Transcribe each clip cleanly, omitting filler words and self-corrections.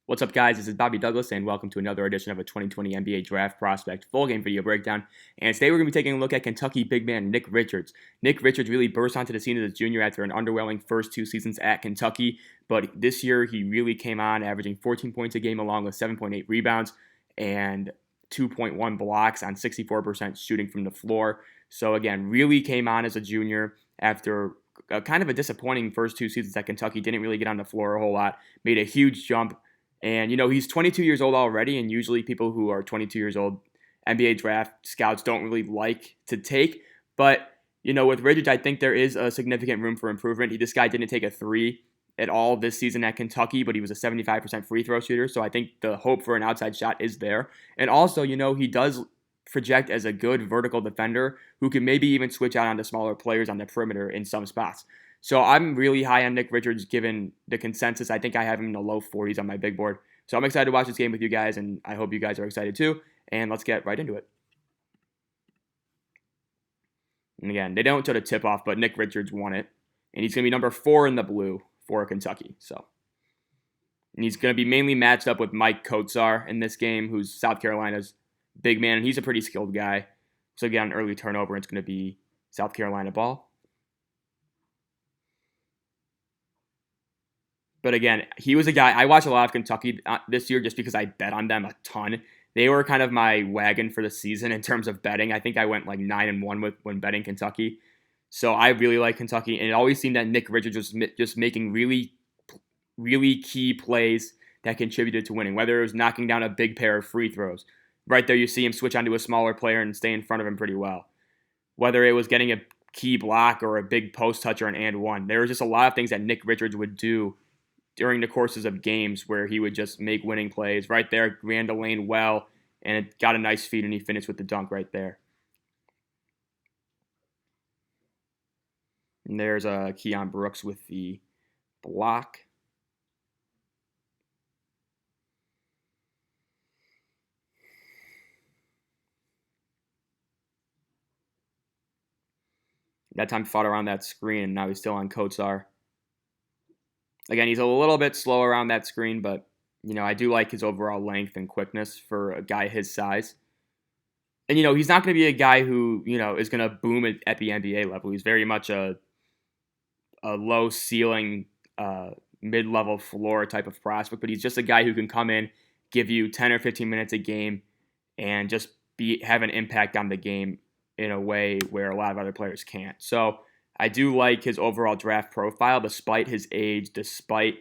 What's up, guys? This is Bobby Douglas, and welcome to another edition of a 2020 NBA Draft Prospect Full Game video breakdown. And today we're going to be taking a look at Kentucky big man Nick Richards. Nick Richards really burst onto the scene as a junior after an underwhelming first two seasons at Kentucky, but this year he really came on, averaging 14 points a game along with 7.8 rebounds and 2.1 blocks on 64% shooting from the floor. So again, really came on as a junior after kind of a disappointing first two seasons at Kentucky. Didn't really get on the floor a whole lot. Made a huge jump. And, he's 22 years old already, and usually people who are 22 years old, NBA draft scouts don't really like to take. But, with Richards, I think there is a significant room for improvement. This guy didn't take a three at all this season at Kentucky, but he was a 75% free throw shooter. So I think the hope for an outside shot is there. And also, he does project as a good vertical defender who can maybe even switch out onto smaller players on the perimeter in some spots. So I'm really high on Nick Richards given the consensus. I think I have him in the low 40s on my big board. So I'm excited to watch this game with you guys, and I hope you guys are excited too. And let's get right into it. And again, they don't show the tip off, but Nick Richards won it. And he's going to be number 4 in the blue for Kentucky. And he's going to be mainly matched up with Mike Kotsar in this game, who's South Carolina's big man, and he's a pretty skilled guy. So again, an early turnover, it's going to be South Carolina ball. But again, he was a guy, I watched a lot of Kentucky this year just because I bet on them a ton. They were kind of my wagon for the season in terms of betting. I think I went like 9-1 when betting Kentucky. So I really like Kentucky. And it always seemed that Nick Richards was just making really, really key plays that contributed to winning, whether it was knocking down a big pair of free throws. Right there, you see him switch onto a smaller player and stay in front of him pretty well. Whether it was getting a key block or a big post touch or an and one. There was just a lot of things that Nick Richards would do during the courses of games where he would just make winning plays. Right there, ran the lane well, and it got a nice feed, and he finished with the dunk right there. And there's Keon Brooks with the block. That time fought around that screen, and now he's still on Kotsar. Again, he's a little bit slow around that screen, but I do like his overall length and quickness for a guy his size. And he's not going to be a guy who is going to boom at the NBA level. He's very much a low ceiling, mid level floor type of prospect, but he's just a guy who can come in, give you 10 or 15 minutes a game, and just have an impact on the game in a way where a lot of other players can't. So I do like his overall draft profile, despite his age, despite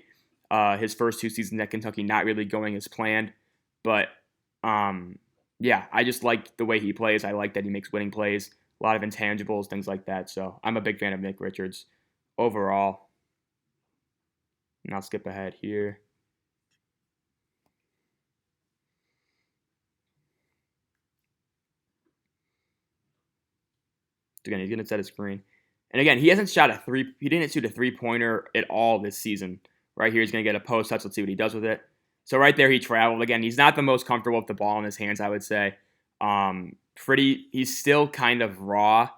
his first two seasons at Kentucky not really going as planned. But yeah, I just like the way he plays. I like that he makes winning plays, a lot of intangibles, things like that. So I'm a big fan of Nick Richards overall. And I'll skip ahead here. Again, he's going to set a screen. And again, he hasn't shot a three. He didn't shoot a three-pointer at all this season. Right here, he's going to get a post touch. Let's see what he does with it. So right there, he traveled. Again, he's not the most comfortable with the ball in his hands, I would say. He's still kind of raw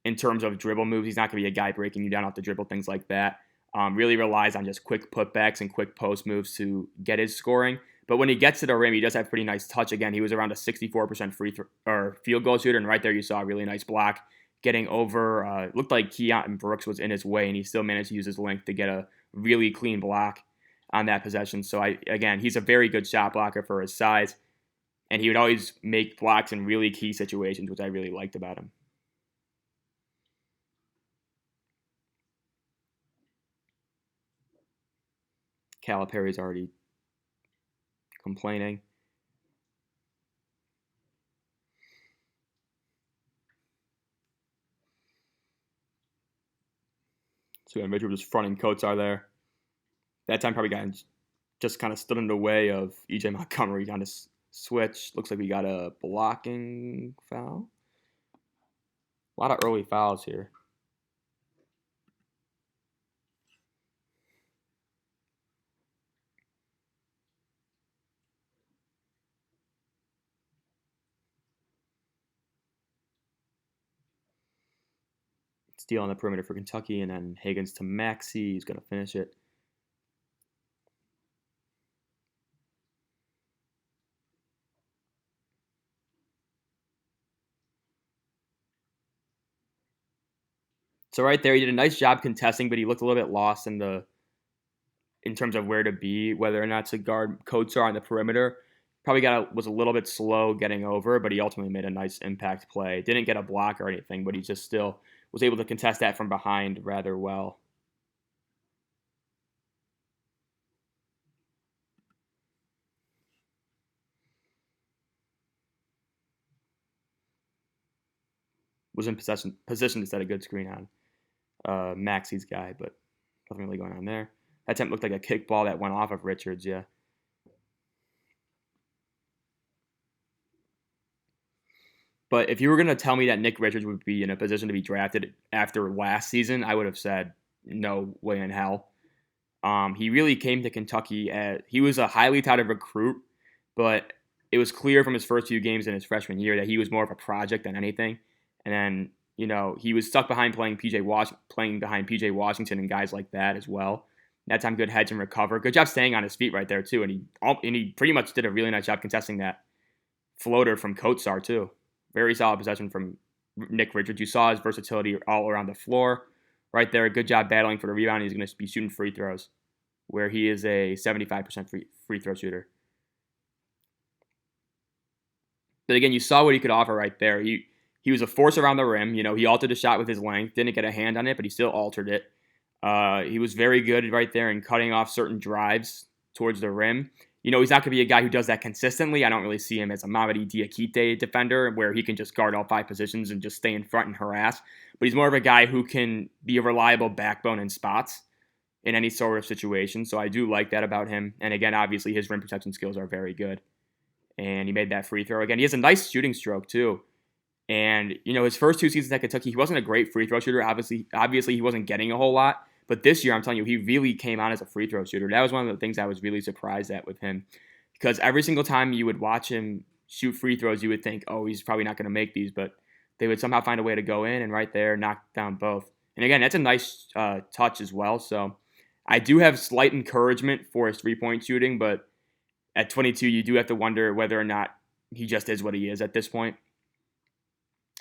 in terms of dribble moves. He's not going to be a guy breaking you down off the dribble, things like that. Really relies on just quick putbacks and quick post moves to get his scoring. But when he gets to the rim, he does have pretty nice touch. Again, he was around a 64% field goal shooter, and right there you saw a really nice block getting over. Looked like Keon Brooks was in his way, and he still managed to use his length to get a really clean block on that possession. So he's a very good shot blocker for his size, and he would always make blocks in really key situations, which I really liked about him. Calipari's already complaining. So Richard was fronting Kotsar there. That time probably got just kind of stood in the way of EJ Montgomery on his switch. Looks like we got a blocking foul. A lot of early fouls here. Steal on the perimeter for Kentucky, and then Higgins to Maxey. He's going to finish it. So right there, he did a nice job contesting, but he looked a little bit lost in terms of where to be, whether or not to guard Kotsar on the perimeter. Probably was a little bit slow getting over, but he ultimately made a nice impact play. Didn't get a block or anything, but he just still was able to contest that from behind rather well. Was in position to set a good screen on Maxey's guy, but nothing really going on there. That attempt looked like a kick ball that went off of Richards, yeah. But if you were going to tell me that Nick Richards would be in a position to be drafted after last season, I would have said no way in hell. He really came to Kentucky he was a highly touted recruit, but it was clear from his first few games in his freshman year that he was more of a project than anything. And then, he was stuck behind playing behind PJ Washington and guys like that as well. That time, good hedge and recover. Good job staying on his feet right there too, and he pretty much did a really nice job contesting that floater from Kotsar too. Very solid possession from Nick Richards. You saw his versatility all around the floor. Right there, good job battling for the rebound. He's going to be shooting free throws, where he is a 75% free throw shooter. But again, you saw what he could offer right there. He was a force around the rim. He altered the shot with his length. Didn't get a hand on it, but he still altered it. He was very good right there in cutting off certain drives towards the rim. He's not going to be a guy who does that consistently. I don't really see him as a Mamadi Diakite defender where he can just guard all 5 positions and just stay in front and harass. But he's more of a guy who can be a reliable backbone in spots in any sort of situation. So I do like that about him. And again, obviously his rim protection skills are very good. And he made that free throw. Again, he has a nice shooting stroke too. And, his first 2 seasons at Kentucky, he wasn't a great free throw shooter. Obviously he wasn't getting a whole lot. But this year, I'm telling you, he really came on as a free throw shooter. That was one of the things I was really surprised at with him. Because every single time you would watch him shoot free throws, you would think, oh, he's probably not going to make these. But they would somehow find a way to go in and right there knock down both. And again, that's a nice touch as well. So I do have slight encouragement for his three-point shooting. But at 22, you do have to wonder whether or not he just is what he is at this point.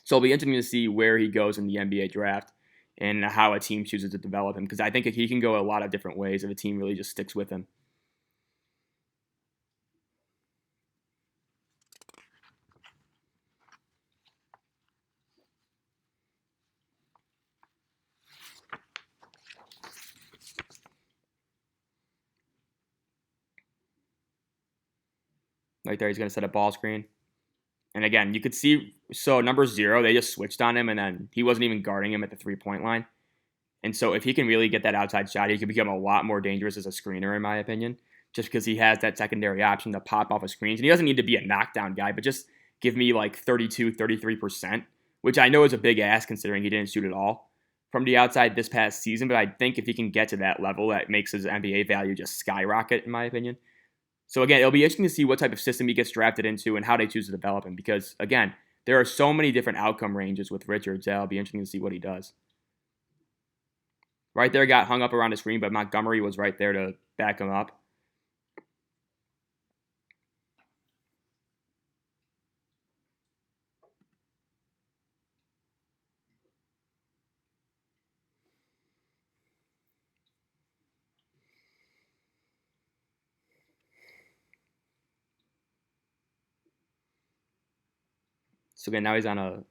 So it'll be interesting to see where he goes in the NBA draft and how a team chooses to develop him, because I think he can go a lot of different ways if a team really just sticks with him. Right there, he's going to set a ball screen. And again, you could see, so number 0, they just switched on him, and then he wasn't even guarding him at the three-point line. And so if he can really get that outside shot, he could become a lot more dangerous as a screener, in my opinion, just because he has that secondary option to pop off of screens. And he doesn't need to be a knockdown guy, but just give me like 32, 33%, which I know is a big ask considering he didn't shoot at all from the outside this past season. But I think if he can get to that level, that makes his NBA value just skyrocket, in my opinion. So again, it'll be interesting to see what type of system he gets drafted into and how they choose to develop him, because again, there are so many different outcome ranges with Richards that it'll be interesting to see what he does. Right there, got hung up around the screen, but Montgomery was right there to back him up. So again, now he's on a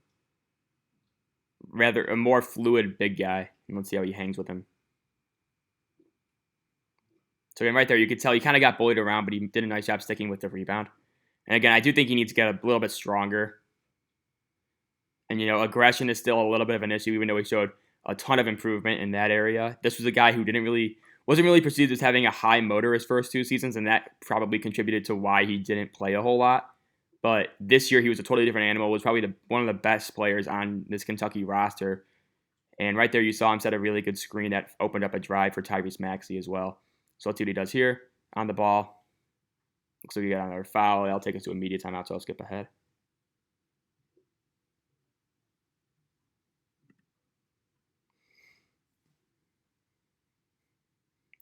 more fluid big guy. And let's see how he hangs with him. So again, right there, you could tell he kind of got bullied around, but he did a nice job sticking with the rebound. And again, I do think he needs to get a little bit stronger. And, aggression is still a little bit of an issue, even though he showed a ton of improvement in that area. This was a guy who wasn't really perceived as having a high motor his first 2 seasons, and that probably contributed to why he didn't play a whole lot. But this year, he was a totally different animal, was probably one of the best players on this Kentucky roster. And right there, you saw him set a really good screen that opened up a drive for Tyrese Maxey as well. So let's see what he does here on the ball. Looks like we got another foul. That'll take us to a media timeout, so I'll skip ahead.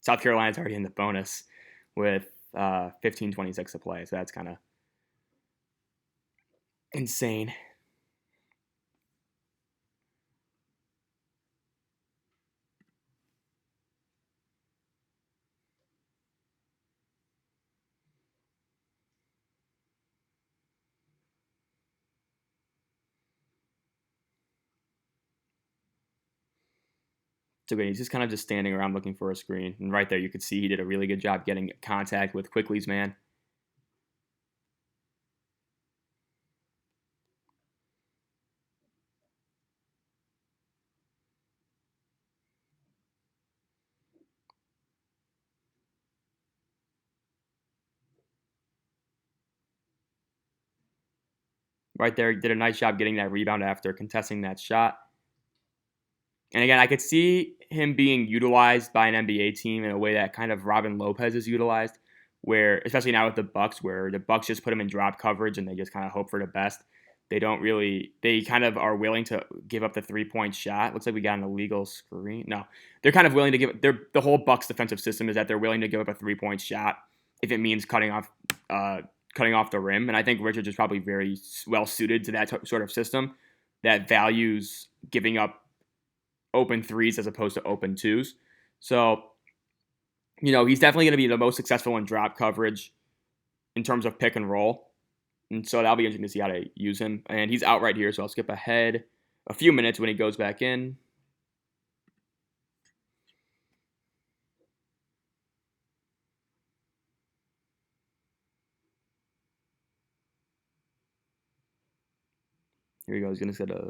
South Carolina's already in the bonus with 15:26 to play, so that's kind of insane. So again, he's just kind of just standing around looking for a screen. And right there, you could see he did a really good job getting contact with Quickly's man. Right there, did a nice job getting that rebound after contesting that shot. And again, I could see him being utilized by an NBA team in a way that kind of Robin Lopez is utilized, where especially now with the Bucks, where the Bucks just put him in drop coverage and they just kind of hope for the best. They kind of are willing to give up the 3-point shot. Looks like we got an illegal screen. No, they're kind of willing to the whole Bucks defensive system is that they're willing to give up a 3-point shot if it means cutting off the rim. And I think Richards is probably very well suited to that sort of system that values giving up open threes as opposed to open twos. So, he's definitely going to be the most successful in drop coverage in terms of pick and roll. And so that'll be interesting to see how to use him. And he's out right here, so I'll skip ahead a few minutes when he goes back in. Here we go. He's going to set a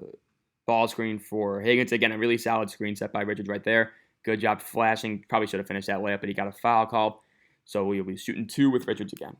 ball screen for Higgins. Again, a really solid screen set by Richards right there. Good job flashing. Probably should have finished that layup, but he got a foul called. So we'll be shooting 2 with Richards again.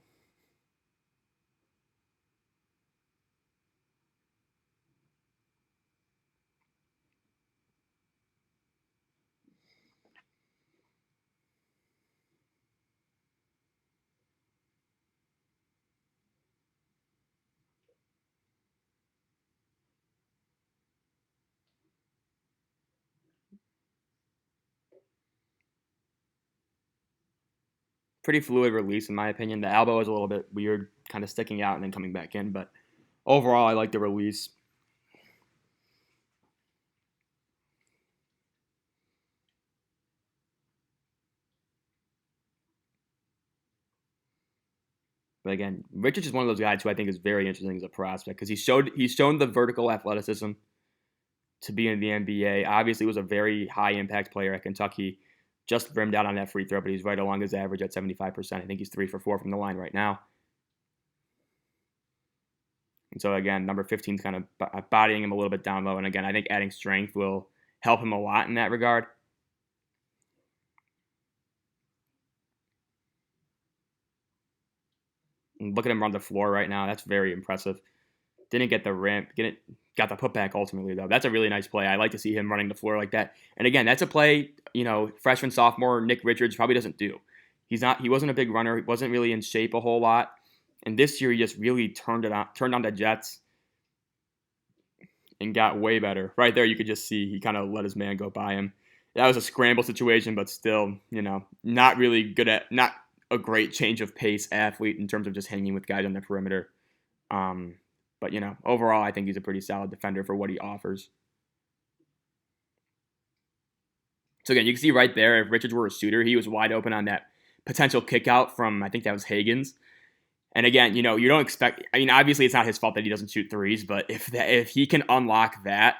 Pretty fluid release, in my opinion. The elbow is a little bit weird, kind of sticking out and then coming back in. But overall, I like the release. But again, Richards is one of those guys who I think is very interesting as a prospect because he's shown the vertical athleticism to be in the NBA. Obviously, was a very high impact player at Kentucky. Just rimmed out on that free throw, but he's right along his average at 75%. I think he's 3 for 4 from the line right now. And so again, number 15 is kind of bodying him a little bit down low. And again, I think adding strength will help him a lot in that regard. And look at him run the floor right now. That's very impressive. Didn't get the rim. Got the putback ultimately, though. That's a really nice play. I like to see him running the floor like that. And again, that's a play, freshman, sophomore Nick Richards probably doesn't do. He wasn't a big runner. He wasn't really in shape a whole lot. And this year, he just really turned on the Jets and got way better. Right there, you could just see he kind of let his man go by him. That was a scramble situation, but still, not really not a great change of pace athlete in terms of just hanging with guys on the perimeter. But, overall, I think he's a pretty solid defender for what he offers. So, again, you can see right there, if Richards were a shooter, he was wide open on that potential kick out from, I think that was Higgins. And again, you don't expect, obviously it's not his fault that he doesn't shoot threes, but if he can unlock that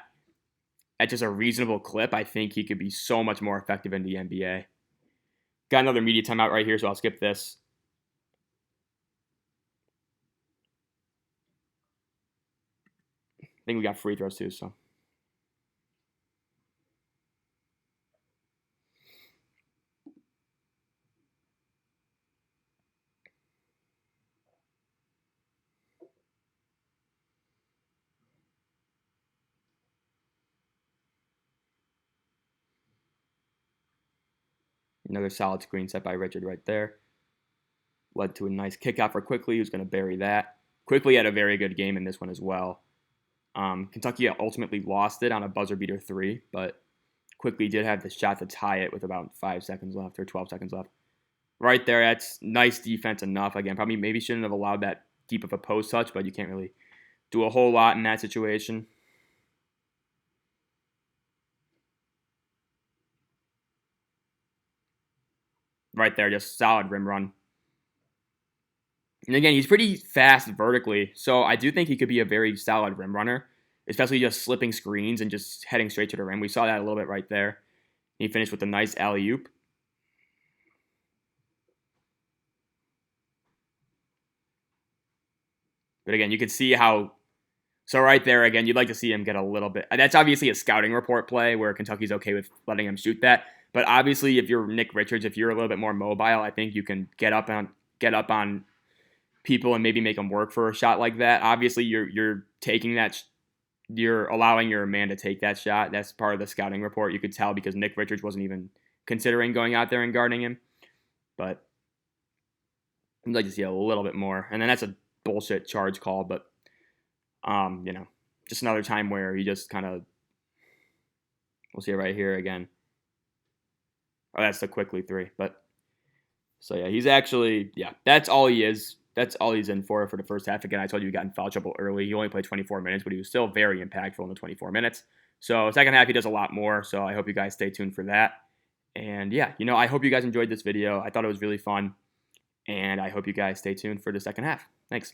at just a reasonable clip, I think he could be so much more effective in the NBA. Got another media timeout right here, so I'll skip this. I think we got free throws too, so. Another solid screen set by Richard right there. Led to a nice kick out for Quickly, who's going to bury that. Quickly had a very good game in this one as well. Kentucky ultimately lost it on a buzzer beater 3, but Quickly did have the shot to tie it with about 5 seconds left or 12 seconds left. Right there, that's nice defense enough. Again, probably maybe shouldn't have allowed that deep of a post touch, but you can't really do a whole lot in that situation. Right there, just solid rim run. And again, he's pretty fast vertically, so I do think he could be a very solid rim runner, especially just slipping screens and just heading straight to the rim. We saw that a little bit right there. He finished with a nice alley-oop. But again, you can see how. So right there, again, you'd like to see him get a little bit. That's obviously a scouting report play where Kentucky's okay with letting him shoot that. But obviously, if you're Nick Richards, if you're a little bit more mobile, I think you can get up on people and maybe make them work for a shot like that. Obviously, you're taking that. You're allowing your man to take that shot. That's part of the scouting report. You could tell because Nick Richards wasn't even considering going out there and guarding him. But I'd like to see a little bit more. And then that's a bullshit charge call, but just another time where he just kind of, we'll see it right here again. Oh, that's the quickly three. But so yeah, he's actually, that's all he is. That's all he's in for the first half. Again, I told you he got in foul trouble early. He only played 24 minutes, but he was still very impactful in the 24 minutes. So second half, he does a lot more. So I hope you guys stay tuned for that. And yeah, I hope you guys enjoyed this video. I thought it was really fun. And I hope you guys stay tuned for the second half. Thanks.